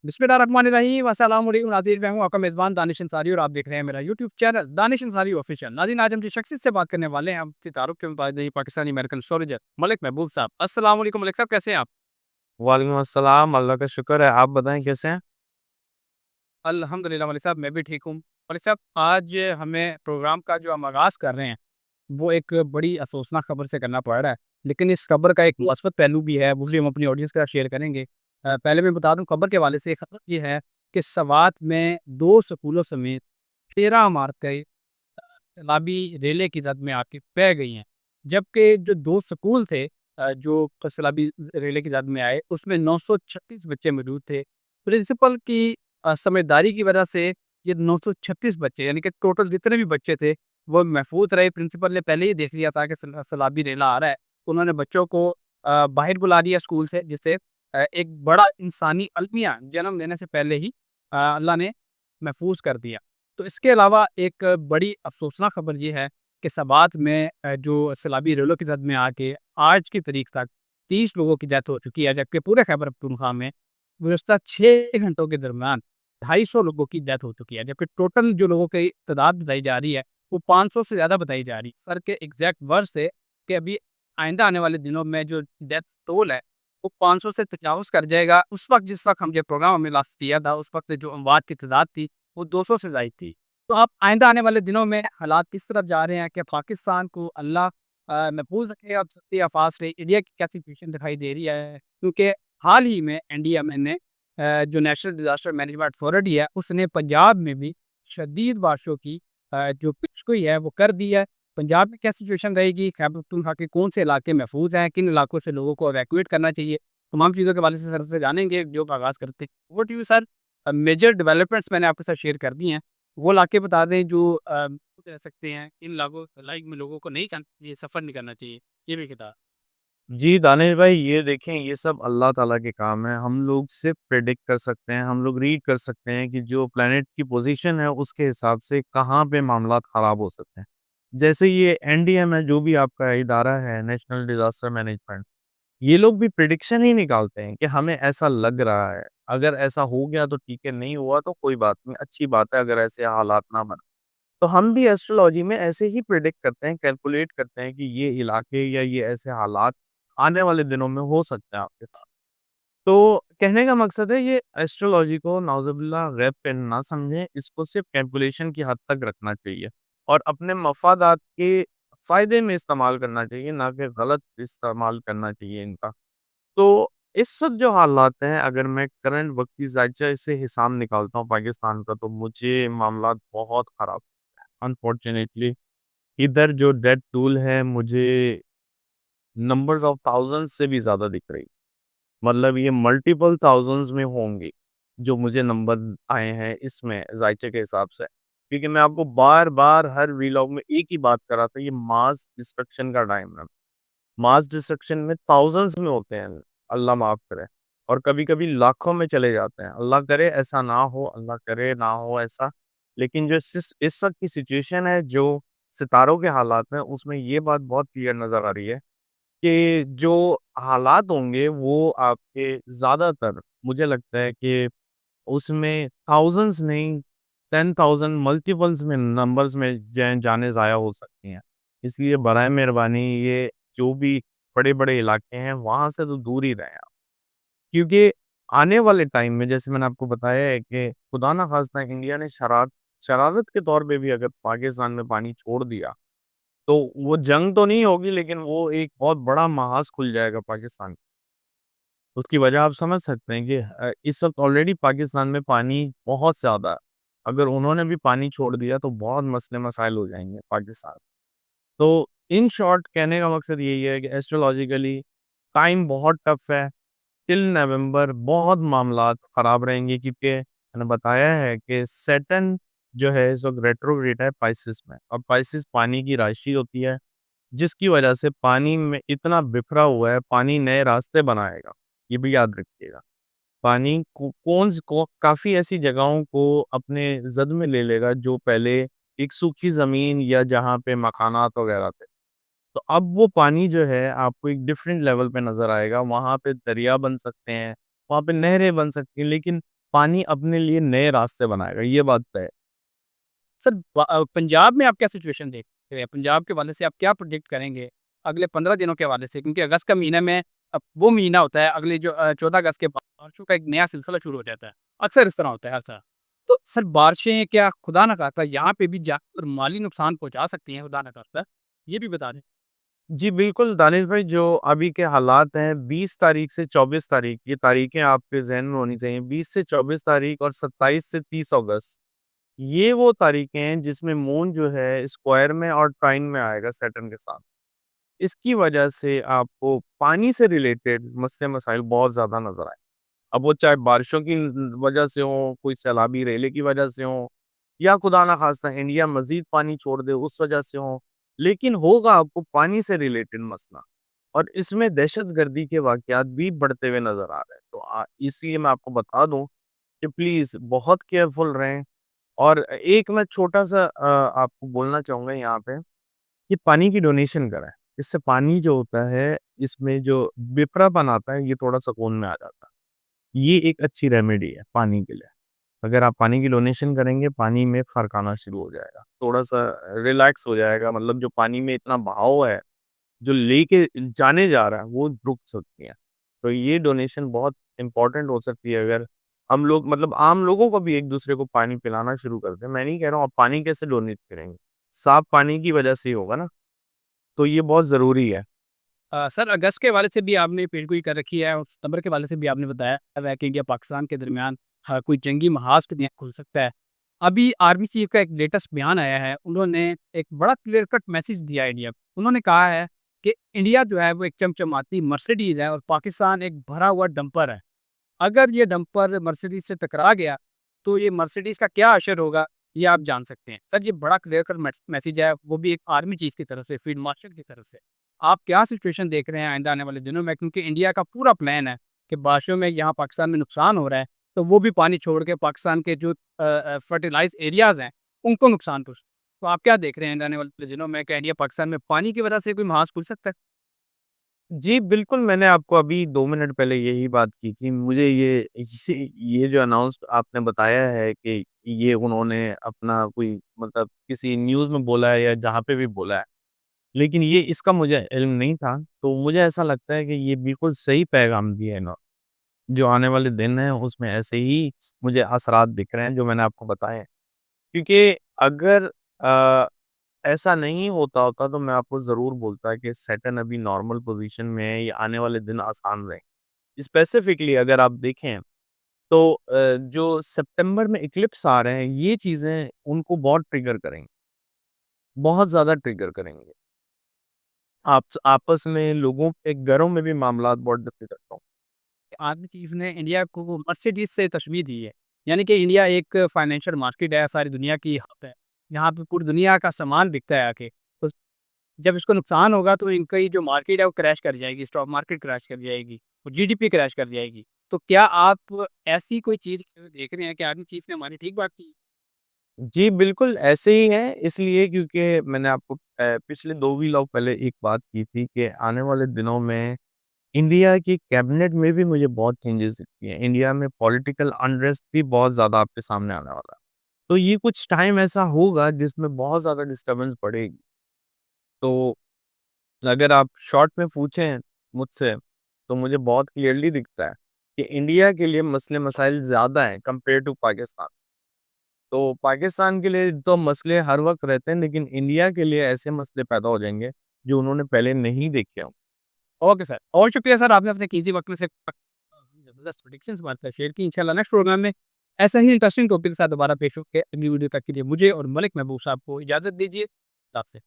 बिस्मिल्लाहिर्रहमानिर्रहीम अस्सलाम वालेकुम नाज़रीन, मैं हूँ आपका मेज़बान दानिश अंसारी और आप देख रहे हैं मेरा YouTube channel Danish Ansari official. नाज़रीन, आज हम जिस शख्सियत से बात करने वाले हैं, हम सितारों के मुताबिक पाकिस्तानी अमेरिकन एस्ट्रोलॉजर मलिक महबूब साहब। अस्सलाम वालेकुम मलिक साहब, कैसे हैं आप? वालेकुम अस्सलाम, अल्लाह का शुक्र है। आप बताएँ कैसे हैं? अल्हम्दुलिल्लाह मलिक साहब, मैं भी ठीक हूँ। मलिक साहब, आज हमें प्रोग्राम का जो हम आगाज़ कर रहे हैं, वो एक बड़ी अफ़सोसनाक खबर से करना पड़ रहा है। लेकिन इस खबर का एक मुस्बत पहलू भी है, वो भी हम अपनी ऑडियंस के साथ शेयर करेंगे। पहले मैं बता दूँ खबर के हवाले से खबर ये है कि सवात में 2 स्कूलों समेत 13 इमारतें तालाबी रेले की जद में आके बह गई हैं। जबकि जो 2 स्कूल थे जो सैलाबी रेले की जद में आए, उसमें 936 बच्चे मौजूद थे। प्रिंसिपल की समझदारी की वजह से ये 936 बच्चे, यानी कि टोटल जितने भी बच्चे थे, वो महफूज़ रहे। प्रिंसिपल ने पहले ही देख लिया था कि सैलाबी रेला आ रहा है। उन्होंने बच्चों को बाहर बुला दिया स्कूल से, जिससे एक बड़ा इंसानी अलमिया जन्म लेने से पहले ही अल्लाह ने महफूज़ कर दिया। तो इसके अलावा एक बड़ी अफ़सोसनाक खबर ये है कि सबात में जो सैलाबी रेलों की जद में आके आज की तारीख तक 30 लोगों की डेथ हो चुकी है, जबकि पूरे खैबर पख्तूनख्वा में गुज़श्ता 6 घंटों के दरमियान 250 लोगों की डेथ हो चुकी है, जबकि टोटल जो लोगों की तादाद बताई जा रही है, वो 500 से ज़्यादा बताई जा रही है। सर के एग्ज़ैक्ट वर्ड्स थे कि अभी आइंदा आने वाले दिनों में जो डेथ टोल है, वो 500 से तजावुज़ कर जाएगा। उस वक़्त जिस वक़्त हम ये प्रोग्राम हमने लास्ट किया था, उस वक़्त जो अमवात की तादाद थी, वो 200 से ज़ायद थी। तो आप आइंदा आने वाले दिनों में हालात किस तरफ जा रहे हैं कि पाकिस्तान को अल्लाह महफूज़ रखे और सत्ती आफात से इंडिया की क्या सिचुएशन दिखाई दे रही है? क्योंकि हाल ही में एनडीएमए ने जो नेशनल डिज़ास्टर मैनेजमेंट अथॉरिटी है, उसने पंजाब में भी शदीद बारिशों की जो पेशगोई है, वो कर दी है। पंजाब में क्या सिचुएशन रहेगी? खैबर पख्तूनख्वा के कौन से इलाके महफूज़ हैं? किन इलाकों से लोगों को इवैक्यूएट करना चाहिए? तमाम चीज़ों के हवाले से सर से जानेंगे, जो आगाज़ करते हैं। Over to you sir. Major developments मैंने आपके साथ शेयर कर दी हैं। वो इलाके बता दें जो रह सकते हैं, इन इलाकों लाइक में लोगों को नहीं करना चाहिए, सफ़र नहीं करना चाहिए, ये भी बता। जी, दानिश भाई ये देखें ये सब अल्लाह ताला के काम है। हम लोग सिर्फ़ प्रेडिक्ट कर सकते हैं, हम लोग रीड कर सकते हैं कि जो प्लैनेट की पोज़ीशन है उसके हिसाब से कहाँ पे मामलात ख़राब हो सकते हैं। जैसे ये एनडीएम है जो भी आपका इदारा है नेशनल डिज़ास्टर मैनेजमेंट, ये लोग भी प्रेडिक्शन ही निकालते हैं कि हमें ऐसा लग रहा है। अगर ऐसा हो गया तो ठीक है, नहीं हुआ तो कोई बात नहीं, अच्छी बात है अगर ऐसे हालात ना बने। तो हम भी एस्ट्रोलॉजी में ऐसे ही प्रेडिक्ट करते हैं, कैलकुलेट करते हैं कि ये इलाके या ये ऐसे हालात आने वाले दिनों में हो सकते हैं आपके साथ। तो कहने का मकसद है ये एस्ट्रोलॉजी को नाउज़ुबिल्लाह गैब पे ना समझें, इसको सिर्फ़ कैलकुलेशन की हद तक रखना चाहिए और अपने मफ़ादात के फ़ायदे में इस्तेमाल करना चाहिए, ना कि गलत इस्तेमाल करना चाहिए इनका। तो इस वक़्त जो हालात हैं, अगर मैं करंट वक़्ती ज़ायचा से हिसाब निकालता हूँ पाकिस्तान का, तो मुझे मामलात बहुत ख़राब अनफॉर्च्यूनेटली इधर जो डेथ टूल है मुझे नंबर्स ऑफ थाउज़ेंड्स से भी ज़्यादा दिख रही। मतलब ये मल्टीपल थाउज़ेंड्स में होंगे, जो मुझे नंबर आए हैं इसमें ज़ायचे के हिसाब से। क्योंकि मैं आपको बार-बार हर व्लॉग में एक ही बात कर रहा था, ये मास डिस्ट्रक्शन का टाइम है। मास डिस्ट्रक्शन में थाउज़ेंड्स में होते हैं, अल्लाह माफ़ करे और कभी-कभी लाखों में चले जाते हैं। अल्लाह करे ऐसा ना हो, अल्लाह करे ना हो ऐसा। लेकिन जो इस वक़्त की सिचुएशन है, जो सितारों के हालात हैं, उसमें ये बात बहुत क्लियर नज़र आ रही है कि जो हालात होंगे वो आपके ज़्यादातर मुझे लगता है कि उसमें थाउज़ेंड्स नहीं 10,000 मल्टीपल्स में नंबर्स में जानें ज़ाया हो सकती हैं। इसलिए बराए मेहरबानी ये जो भी बड़े-बड़े इलाके हैं वहाँ से तो दूर ही रहें आप। क्योंकि आने वाले टाइम में जैसे मैंने आपको बताया है कि खुदा ना ख़ास्ता इंडिया ने शरारत के तौर पे भी अगर पाकिस्तान में पानी छोड़ दिया, तो वो जंग तो नहीं होगी लेकिन वो एक बहुत बड़ा महाज़ खुल जाएगा पाकिस्तान। उसकी वजह आप समझ सकते हैं कि इस वक़्त ऑलरेडी पाकिस्तान में पानी बहुत ज़्यादा है। अगर उन्होंने भी पानी छोड़ दिया तो बहुत मसले मसाइल हो जाएँगे पाकिस्तान। तो इन शॉर्ट कहने का मकसद यही है कि एस्ट्रोलॉजिकली टाइम बहुत टफ है। टिल नवंबर बहुत मामलात ख़राब रहेंगे क्योंकि मैंने बताया है कि सैटर्न जो है इस वक़्त रेट्रोग्रेड है पाइसेस में और पाइसेस पानी की राशि होती है, जिसकी वजह से पानी में इतना बिखरा हुआ है, पानी नए रास्ते बनाएगा, ये भी याद रखिएगा। पानी को कौन स को काफ़ी ऐसी जगहों को अपने ज़द में ले लेगा जो पहले एक सूखी ज़मीन या जहाँ पे मकानात वग़ैरह थे। तो अब वो पानी जो है आपको एक डिफरेंट लेवल पे नज़र आएगा, वहाँ पे दरिया बन सकते हैं, वहाँ पे नहरें बन सकती हैं, लेकिन پانی اپنے لیے نئے راستے بنائے گا، یہ بات طے ہے۔ سر پنجاب میں آپ کیا سچویشن دیکھ رہے ہیں؟ پنجاب کے حوالے سے آپ کیا پرڈکٹ کریں گے اگلے 15 دنوں کے حوالے سے؟ کیونکہ اگست کا مہینہ میں وہ مہینہ ہوتا ہے، اگلے جو 14 اگست کے بعد بارشوں کا ایک نیا سلسلہ شروع ہو جاتا ہے، اکثر اس طرح ہوتا ہے ہر سال۔ تو سر بارشیں کیا خدا نہ خواستہ یہاں پہ بھی جا کر مالی نقصان پہنچا سکتی ہیں خدا نہ خواستہ؟ یہ بھی بتا دیں۔ جی بالکل دانش بھائی، جو ابھی کے حالات ہیں 20 تاریخ سے 24 تاریخ، یہ تاریخیں آپ کے ذہن میں ہونی چاہیے، 20 سے 24 تاریخ اور 27 سے 30 اگست، یہ وہ تاریخیں ہیں جس میں مون جو ہے اسکوائر میں اور ٹرائن میں آئے گا سیٹرن کے ساتھ۔ اس کی وجہ سے آپ کو پانی سے ریلیٹڈ مسئلے مسائل بہت زیادہ نظر آئے، اب وہ چاہے بارشوں کی وجہ سے ہوں، کوئی سیلابی ریلے کی وجہ سے ہوں، یا خدا نہ خواستہ انڈیا مزید پانی چھوڑ دے اس وجہ سے ہوں، لیکن ہوگا آپ کو پانی سے ریلیٹڈ مسئلہ، اور اس میں دہشت گردی کے واقعات بھی بڑھتے ہوئے نظر آ رہے ہیں۔ تو اس لیے میں آپ کو بتا دوں کہ پلیز بہت کیئرفل رہیں، اور ایک میں چھوٹا سا آپ کو بولنا چاہوں گا یہاں پہ کہ پانی کی ڈونیشن کریں، اس سے پانی جو ہوتا ہے اس میں جو بپرا پن آتا ہے یہ تھوڑا سکون میں آ جاتا ہے۔ یہ ایک اچھی ریمیڈی ہے پانی کے لیے، اگر آپ پانی کی ڈونیشن کریں گے پانی میں فرق آنا شروع ہو جائے گا، تھوڑا سا ریلیکس ہو جائے گا، مطلب جو پانی میں اتنا بہاؤ ہے جو لے کے جانے جا رہا ہے وہ رک سکتی ہیں۔ تو یہ ڈونیشن بہت امپورٹنٹ ہو سکتی ہے اگر ہم لوگ، مطلب عام لوگوں کو بھی ایک دوسرے کو پانی پلانا شروع کر دیں۔ میں نہیں کہہ رہا ہوں آپ پانی کیسے ڈونیٹ کریں گے، صاف پانی کی وجہ سے ہی ہوگا نا، تو یہ بہت ضروری ہے۔ سر اگست کے حوالے سے بھی آپ نے پیشگوئی کر رکھی ہے، اور ستمبر کے حوالے سے بھی آپ نے بتایا ہے کہ انڈیا پاکستان کے درمیان کوئی جنگی محاذ کھل سکتا ہے۔ ابھی آرمی چیف کا ایک لیٹسٹ بیان آیا ہے، انہوں نے ایک بڑا کلیئر کٹ میسج دیا ہے انڈیا کو۔ انہوں نے کہا ہے کہ انڈیا جو ہے وہ ایک چمچماتی مرسیڈیز ہے اور پاکستان ایک بھرا ہوا ڈمپر ہے۔ اگر یہ ڈمپر مرسیڈیز سے ٹکرا گیا تو یہ مرسیڈیز کا کیا اشر ہوگا یہ آپ جان سکتے ہیں۔ سر یہ بڑا کلیئر کٹ میسج ہے، وہ بھی ایک آرمی چیف کی طرف سے، فیلڈ مارشل کی طرف سے۔ آپ کیا سچویشن دیکھ رہے ہیں آئندہ آنے والے دنوں میں؟ کیونکہ انڈیا کا پورا پلان ہے کہ بارشوں میں یہاں پاکستان میں نقصان ہو رہا ہے تو وہ بھی پانی چھوڑ کے پاکستان کے جو فرٹیلائز ایریاز ہیں ان کو نقصان پہنچے۔ تو آپ کیا دیکھ رہے ہیں آئندہ آنے والے دنوں میں کہ انڈیا پاکستان میں پانی کی وجہ سے کوئی محاذ کھل سکتا ہے؟ جی بالکل، میں نے آپ کو ابھی 2 منٹ پہلے یہی بات کی تھی۔ مجھے یہ جو اناؤنس آپ نے بتایا ہے کہ یہ انہوں نے اپنا کوئی مطلب کسی نیوز میں بولا ہے یا جہاں پہ بھی بولا ہے، لیکن یہ اس کا مجھے علم نہیں تھا، تو مجھے ایسا لگتا ہے کہ یہ بالکل صحیح پیغام دیا ہے انہوں نے۔ جو آنے والے دن ہیں اس میں ایسے ہی مجھے اثرات دکھ رہے ہیں جو میں نے آپ کو بتائے ہیں، کیونکہ اگر ایسا نہیں ہوتا تو میں آپ کو ضرور بولتا کہ سیٹن ابھی نارمل پوزیشن میں ہے، یہ آنے والے دن آسان رہیں۔ اسپیسیفکلی اگر آپ دیکھیں تو جو سپٹمبر میں اکلپس آ رہے ہیں یہ چیزیں ان کو بہت ٹریگر کریں گے، بہت زیادہ ٹریگر کریں گے، آپ آپس میں لوگوں کے گھروں میں بھی معاملات بہت ڈفیکلٹ ہوں۔ آرمی چیف نے انڈیا کو وہ مرسیڈیز سے تشبیہ دی ہے، یعنی کہ انڈیا ایک فائنینشیل مارکیٹ ہے، ساری دنیا کی ہب ہے، یہاں پہ پوری دنیا کا سامان بکتا ہے آ کے۔ تو جب اس کو نقصان ہوگا تو ان کی جو مارکیٹ ہے وہ کریش کر جائے گی، اسٹاک مارکیٹ کریش کر جائے گی، جی ڈی پی کریش کر جائے گی۔ تو کیا آپ ایسی کوئی چیز دیکھ رہے ہیں کہ آرمی چیف نے ہماری ٹھیک بات کی؟ جی بالکل ایسے ہی ہے، اس لیے کیونکہ میں نے آپ کو پچھلے 2 ویلاگ پہلے ایک بات کی تھی کہ آنے والے دنوں میں انڈیا کی کیبنٹ میں بھی مجھے بہت چینجز دکھتی ہیں، انڈیا میں پولیٹیکل انریسٹ بھی بہت زیادہ آپ کے سامنے آنے والا ہے، تو یہ کچھ ٹائم ایسا ہوگا جس میں بہت زیادہ ڈسٹربنس پڑے گی۔ تو اگر آپ شارٹ میں پوچھیں مجھ سے تو مجھے بہت کلیئرلی دکھتا ہے کہ انڈیا کے لیے مسئلے مسائل زیادہ ہیں کمپیئر ٹو پاکستان۔ تو پاکستان کے لیے تو مسئلے ہر وقت رہتے ہیں، لیکن انڈیا کے لیے ایسے مسئلے پیدا ہو جائیں گے جو انہوں نے پہلے نہیں دیکھے ہوں۔ اوکے سر، اور شکریہ سر، آپ نے اپنے قیمتی وقت میں سے زبردست پریڈکشنز ہمارے ساتھ شیئر کی۔ انشاءاللہ نیکسٹ پروگرام میں ایسا ہی انٹرسٹنگ ٹاپک کے ساتھ دوبارہ پیش ہو کے اگلی ویڈیو تک کے لیے مجھے اور ملک محبوب صاحب کو اجازت دیجیے۔ اللہ حافظ۔